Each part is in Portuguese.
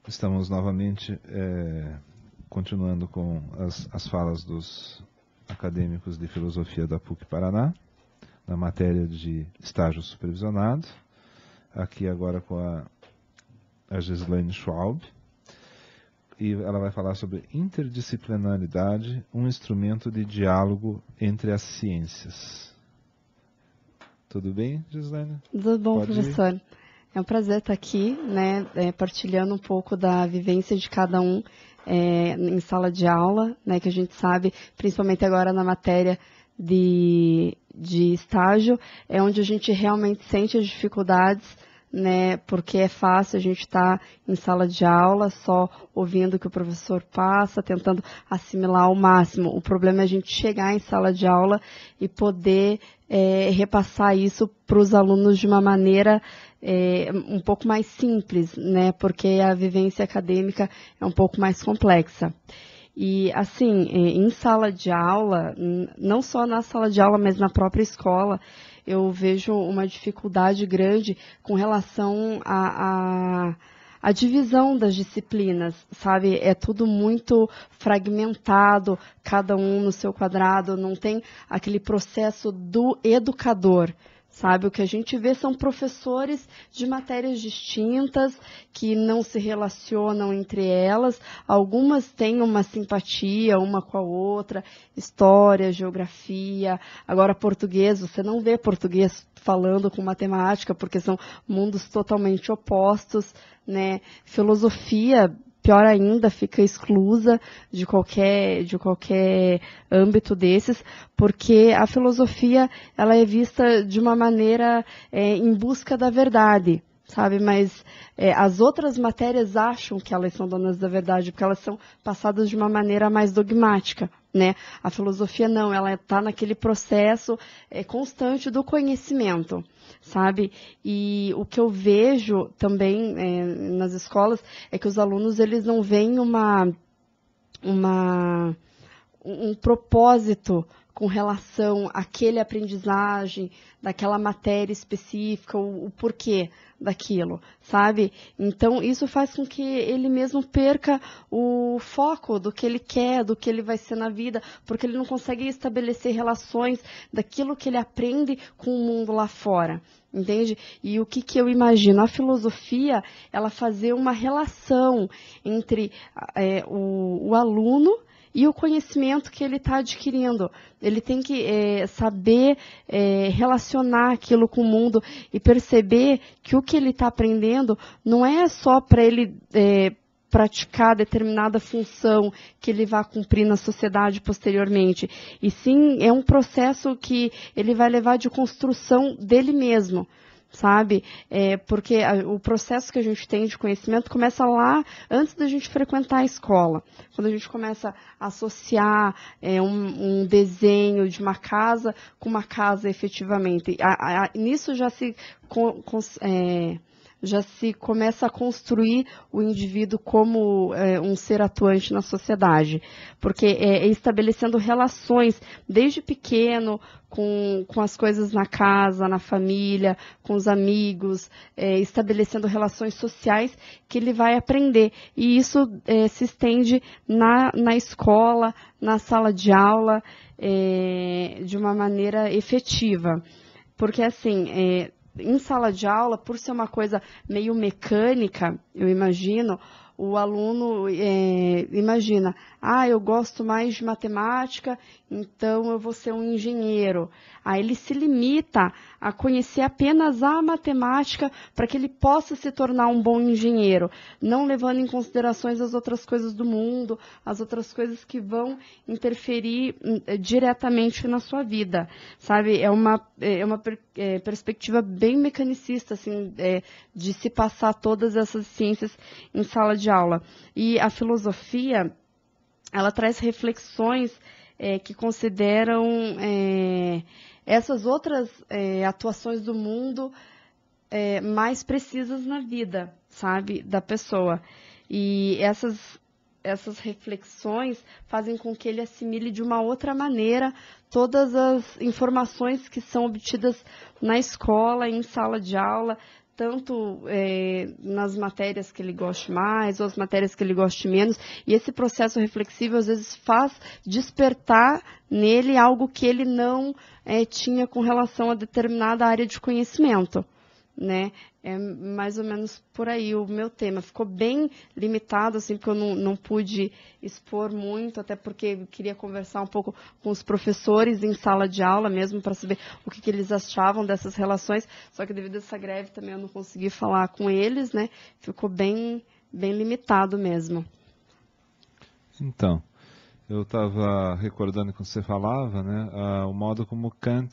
Estamos novamente continuando com as falas dos acadêmicos de filosofia da PUC Paraná, na matéria de estágio supervisionado, aqui agora com a Gislaine Schwalb, e ela vai falar sobre interdisciplinaridade, um instrumento de diálogo entre as ciências. Tudo bem, Gislaine? Tudo bom, professor. É um prazer estar aqui, né, partilhando um pouco da vivência de cada um em sala de aula, né, que a gente sabe, principalmente agora na matéria de estágio, é onde a gente realmente sente as dificuldades, né, porque é fácil a gente estar em sala de aula só ouvindo o que o professor passa, tentando assimilar ao máximo. O problema é a gente chegar em sala de aula e poder repassar isso para os alunos de uma maneira um pouco mais simples, né, porque a vivência acadêmica é um pouco mais complexa. E, assim, em sala de aula, não só na sala de aula, mas na própria escola, eu vejo uma dificuldade grande com relação à divisão das disciplinas, sabe? É tudo muito fragmentado, cada um no seu quadrado, não tem aquele processo do educador. Sabe, o que a gente vê são professores de matérias distintas, que não se relacionam entre elas. Algumas têm uma simpatia uma com a outra, história, geografia. Agora, português, você não vê português falando com matemática, porque são mundos totalmente opostos, né? Filosofia, pior ainda, fica exclusa de qualquer âmbito desses, porque a filosofia ela é vista de uma maneira em busca da verdade, sabe? Mas as outras matérias acham que elas são donas da verdade, porque elas são passadas de uma maneira mais dogmática, né? A filosofia não, ela está naquele processo constante do conhecimento, sabe? E o que eu vejo também nas escolas é que os alunos eles não veem um propósito com relação àquele aprendizagem, daquela matéria específica, o porquê daquilo, sabe? Então, isso faz com que ele mesmo perca o foco do que ele quer, do que ele vai ser na vida, porque ele não consegue estabelecer relações daquilo que ele aprende com o mundo lá fora. Entende? E o que eu imagino? A filosofia, ela fazer uma relação entre o aluno e o conhecimento que ele está adquirindo. Ele tem que saber relacionar aquilo com o mundo e perceber que o que ele está aprendendo não é só para ele praticar determinada função que ele vai cumprir na sociedade posteriormente. E sim, é um processo que ele vai levar de construção dele mesmo. Sabe? Porque o processo que a gente tem de conhecimento começa lá antes da gente frequentar a escola. Quando a gente começa a associar um desenho de uma casa com uma casa efetivamente. Nisso já se começa a construir o indivíduo como um ser atuante na sociedade. Porque estabelecendo relações desde pequeno com as coisas na casa, na família, com os amigos, estabelecendo relações sociais que ele vai aprender. E isso se estende na escola, na sala de aula, de uma maneira efetiva. Porque, assim, em sala de aula, por ser uma coisa meio mecânica, eu imagino, o aluno imagina, eu gosto mais de matemática, então eu vou ser um engenheiro. Aí ele se limita a conhecer apenas a matemática para que ele possa se tornar um bom engenheiro, não levando em considerações as outras coisas do mundo, as outras coisas que vão interferir diretamente na sua vida, sabe? É uma perspectiva bem mecanicista, assim, de se passar todas essas ciências em sala de aula. E a filosofia, ela traz reflexões que consideram essas outras atuações do mundo mais precisas na vida, sabe, da pessoa. E essas reflexões fazem com que ele assimile de uma outra maneira todas as informações que são obtidas na escola, em sala de aula, tanto nas matérias que ele goste mais ou as matérias que ele goste menos. E esse processo reflexivo, às vezes, faz despertar nele algo que ele não tinha com relação a determinada área de conhecimento, né? É mais ou menos por aí o meu tema. Ficou bem limitado, assim, porque eu não pude expor muito, até porque eu queria conversar um pouco com os professores em sala de aula mesmo, para saber o que eles achavam dessas relações. Só que devido a essa greve também eu não consegui falar com eles, né? Ficou bem limitado mesmo. Então, eu estava recordando quando você falava, né, o modo como Kant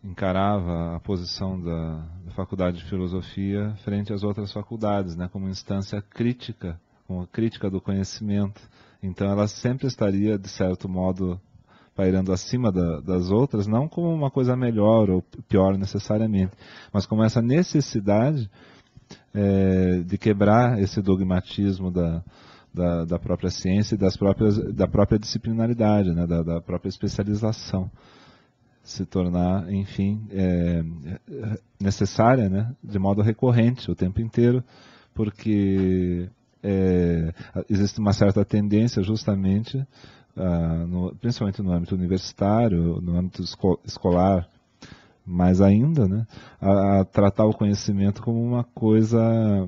encarava a posição da Faculdade de Filosofia frente às outras faculdades, né, como instância crítica, como crítica do conhecimento. Então ela sempre estaria, de certo modo, pairando acima das outras, não como uma coisa melhor ou pior necessariamente, mas como essa necessidade de quebrar esse dogmatismo da própria ciência e da própria disciplinaridade, né, da própria especialização, se tornar, enfim, necessária, né, de modo recorrente o tempo inteiro, porque existe uma certa tendência justamente, principalmente no âmbito universitário, no âmbito escolar, mais ainda, né, a tratar o conhecimento como uma coisa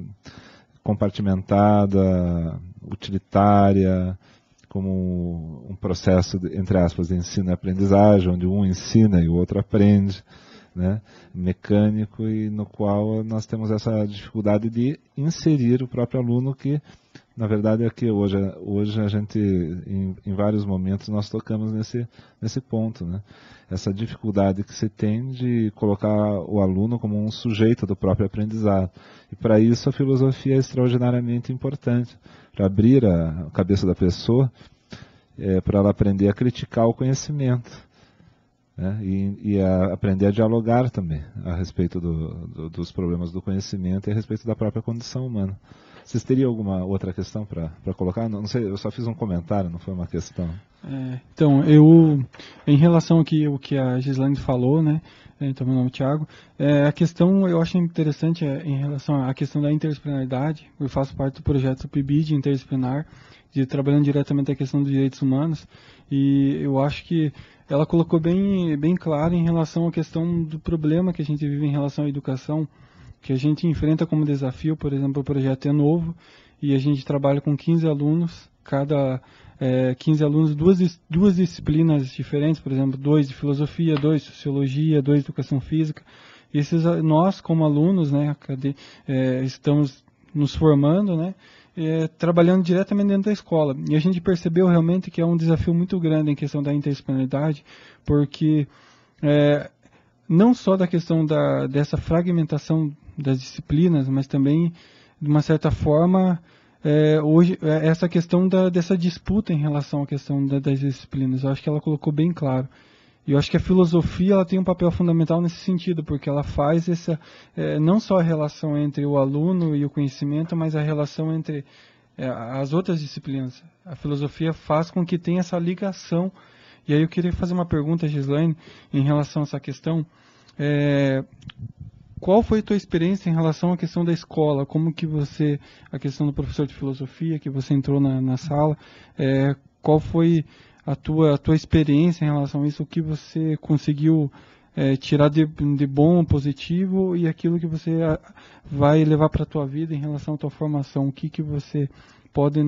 compartimentada, utilitária, como um processo, entre aspas, de ensino e aprendizagem, onde um ensina e o outro aprende, né, mecânico, e no qual nós temos essa dificuldade de inserir o próprio aluno, que, na verdade, é que hoje a gente, em vários momentos, nós tocamos nesse ponto, né, essa dificuldade que se tem de colocar o aluno como um sujeito do próprio aprendizado. E para isso a filosofia é extraordinariamente importante, para abrir a cabeça da pessoa, para ela aprender a criticar o conhecimento, né? E a aprender a dialogar também a respeito dos problemas do conhecimento e a respeito da própria condição humana. Vocês teriam alguma outra questão para colocar? Não sei, eu só fiz um comentário, não foi uma questão. Então, em relação aqui ao que a Gislaine falou, né? Então, meu nome é Thiago. A questão, eu acho interessante em relação à questão da interdisciplinaridade. Eu faço parte do projeto PIBID interdisciplinar, trabalhando diretamente a questão dos direitos humanos. E eu acho que ela colocou bem claro em relação à questão do problema que a gente vive em relação à educação, que a gente enfrenta como desafio. Por exemplo, o projeto é novo e a gente trabalha com 15 alunos, 15 alunos, duas disciplinas diferentes, por exemplo, 2 de filosofia, 2 de sociologia, 2 de educação física. Nós, como alunos, né, estamos nos formando, né, trabalhando diretamente dentro da escola. E a gente percebeu realmente que é um desafio muito grande em questão da interdisciplinaridade, porque não só da questão dessa fragmentação das disciplinas, mas também, de uma certa forma, hoje, essa questão dessa disputa em relação à questão das disciplinas. Eu acho que ela colocou bem claro. E eu acho que a filosofia ela tem um papel fundamental nesse sentido, porque ela faz não só a relação entre o aluno e o conhecimento, mas a relação entre as outras disciplinas. A filosofia faz com que tenha essa ligação. E aí eu queria fazer uma pergunta, Gislaine, em relação a essa questão. Qual foi a tua experiência em relação à questão da escola? Como que a questão do professor de filosofia, que você entrou na sala, qual foi a tua experiência em relação a isso? O que você conseguiu tirar de bom, positivo, e aquilo que você vai levar para a tua vida em relação à tua formação? O que você pode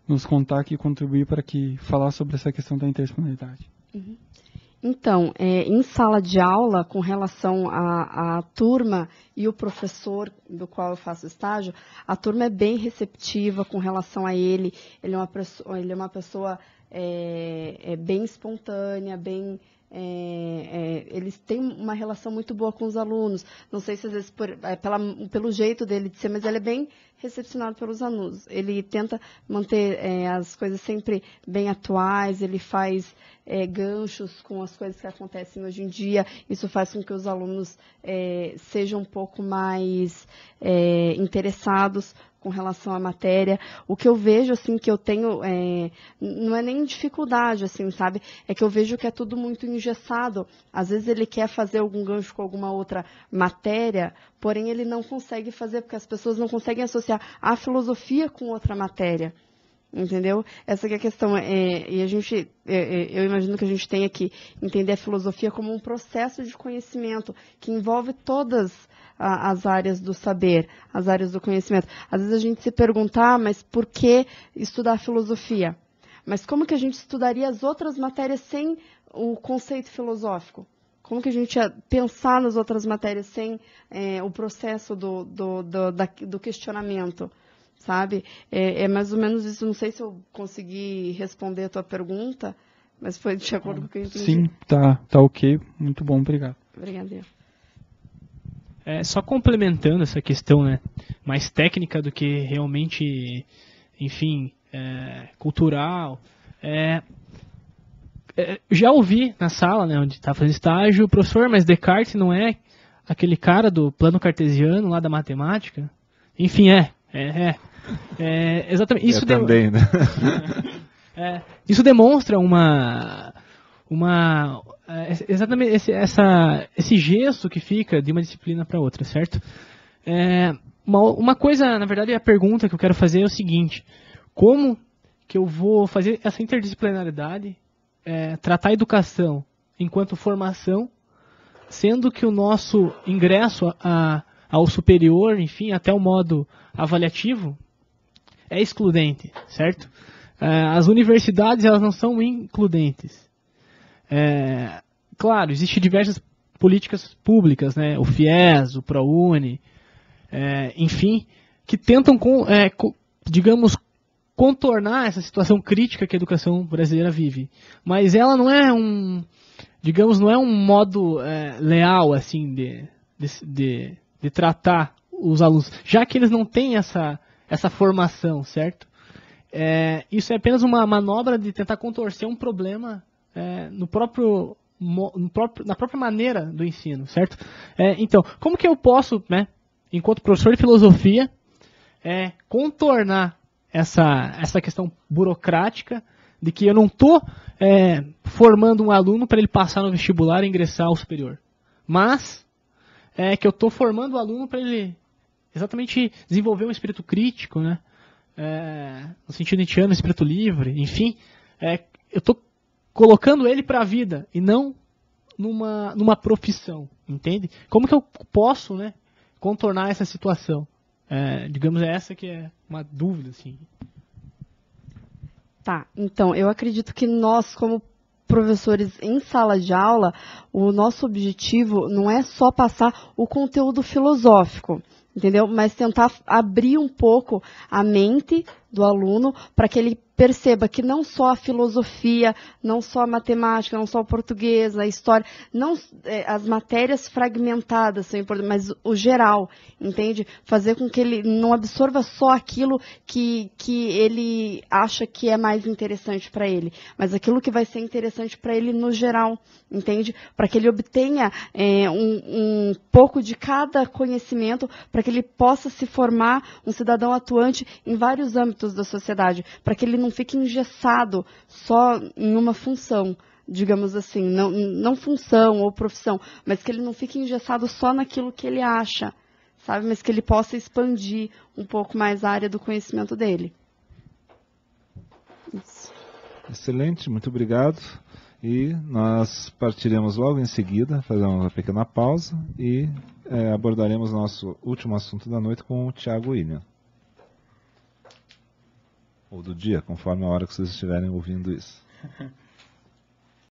nos contar aqui e contribuir para falar sobre essa questão da interdisciplinaridade? Uhum. Então, em sala de aula, com relação à turma e o professor do qual eu faço estágio, a turma é bem receptiva com relação a ele. Ele é uma pessoa bem espontânea, eles têm uma relação muito boa com os alunos. Não sei se às vezes pelo jeito dele de ser, mas ele é bem recepcionado pelos alunos. Ele tenta manter as coisas sempre bem atuais, ele faz ganchos com as coisas que acontecem hoje em dia. Isso faz com que os alunos sejam um pouco mais interessados com relação à matéria. O que eu vejo, assim, que eu tenho, não é nem dificuldade, assim, sabe? É que eu vejo que é tudo muito engessado. Às vezes ele quer fazer algum gancho com alguma outra matéria, porém ele não consegue fazer, porque as pessoas não conseguem associar a filosofia com outra matéria. Entendeu? Essa que é a questão. E a gente, eu imagino que a gente tenha que entender a filosofia como um processo de conhecimento que envolve todas as áreas do saber, as áreas do conhecimento. Às vezes a gente se pergunta, mas por que estudar filosofia? Mas como que a gente estudaria as outras matérias sem o conceito filosófico? Como que a gente ia pensar nas outras matérias sem o processo do questionamento? Sabe? É mais ou menos isso. Não sei se eu consegui responder a tua pergunta, mas foi de acordo com o que eu entendi. Sim, tá ok. Muito bom, obrigado. Obrigada. Só complementando essa questão, né, mais técnica do que realmente, enfim, cultural. Já ouvi na sala, né, onde está fazendo estágio, professor, mas Descartes não é aquele cara do plano cartesiano lá da matemática? Enfim, exatamente. Isso também, né? Isso demonstra exatamente esse gesto que fica de uma disciplina para outra, certo? Uma coisa, na verdade, a pergunta que eu quero fazer é o seguinte: como que eu vou fazer essa interdisciplinaridade, tratar a educação enquanto formação, sendo que o nosso ingresso ao superior, enfim, até o modo avaliativo, é excludente, certo? As universidades, elas não são includentes. Claro, existem diversas políticas públicas, né? O FIES, o ProUni, enfim, que tentam, digamos, contornar essa situação crítica que a educação brasileira vive. Mas ela não é não é um modo leal, assim, de tratar os alunos, já que eles não têm essa formação, certo? Isso é apenas uma manobra de tentar contorcer um problema na própria maneira do ensino, certo? Então, como que eu posso, né, enquanto professor de filosofia, contornar essa questão burocrática de que eu não estou formando um aluno para ele passar no vestibular e ingressar ao superior, mas que eu estou formando o aluno para ele exatamente desenvolver um espírito crítico, né? No sentido nietzschiano, espírito livre, enfim, eu estou colocando ele para a vida e não numa profissão, entende? Como que eu posso, né, contornar essa situação? Digamos, essa que é uma dúvida, assim. Tá, então, eu acredito que nós, como professores em sala de aula, o nosso objetivo não é só passar o conteúdo filosófico, entendeu? Mas tentar abrir um pouco a mente do aluno para que ele perceba que não só a filosofia, não só a matemática, não só o português, a história, não as matérias fragmentadas são importantes, mas o geral, entende? Fazer com que ele não absorva só aquilo que ele acha que é mais interessante para ele, mas aquilo que vai ser interessante para ele no geral, entende? Para que ele obtenha um pouco de cada conhecimento, para que ele possa se formar um cidadão atuante em vários âmbitos da sociedade, para que ele não fique engessado só em uma função, digamos assim, não função ou profissão, mas que ele não fique engessado só naquilo que ele acha, sabe? Mas que ele possa expandir um pouco mais a área do conhecimento dele. Isso. Excelente, muito obrigado. E nós partiremos logo em seguida, fazemos uma pequena pausa e abordaremos nosso último assunto da noite com o Thiago William. Ou do dia, conforme a hora que vocês estiverem ouvindo isso.